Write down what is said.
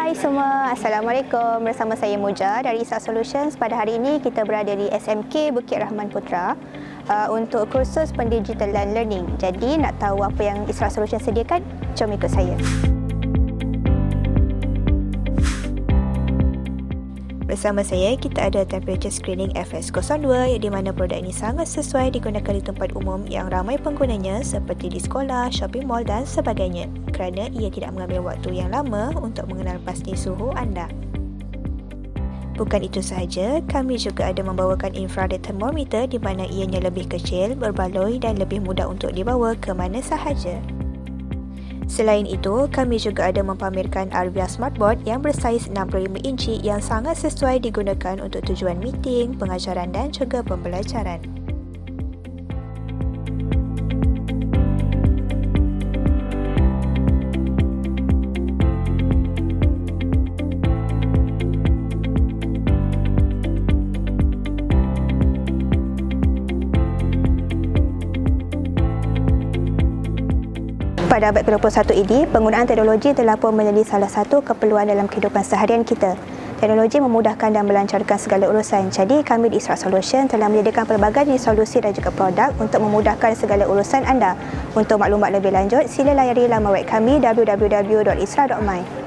Hai semua, Assalamualaikum. Bersama saya Moja dari Israk Solutions. Pada hari ini kita berada di SMK Bukit Rahman Putra untuk kursus pendigitalan learning. Jadi nak tahu apa yang Israk Solutions sediakan? Jom ikut saya. Bersama saya, kita ada temperature screening FS02 yang di mana produk ini sangat sesuai digunakan di tempat umum yang ramai penggunanya seperti di sekolah, shopping mall dan sebagainya kerana ia tidak mengambil waktu yang lama untuk mengenal pasti suhu anda. Bukan itu sahaja, kami juga ada membawakan infrared thermometer di mana ianya lebih kecil, berbaloi dan lebih mudah untuk dibawa ke mana sahaja. Selain itu, kami juga ada mempamerkan Digital Smartboard yang bersaiz 65 inci yang sangat sesuai digunakan untuk tujuan meeting, pengajaran dan juga pembelajaran. Pada abad ke-21 ini, penggunaan teknologi telah pun menjadi salah satu keperluan dalam kehidupan seharian kita. Teknologi memudahkan dan melancarkan segala urusan. Jadi, kami di Israk Solution telah menyediakan pelbagai jenis solusi dan juga produk untuk memudahkan segala urusan anda. Untuk maklumat lebih lanjut, sila layari laman web kami www.israk.my.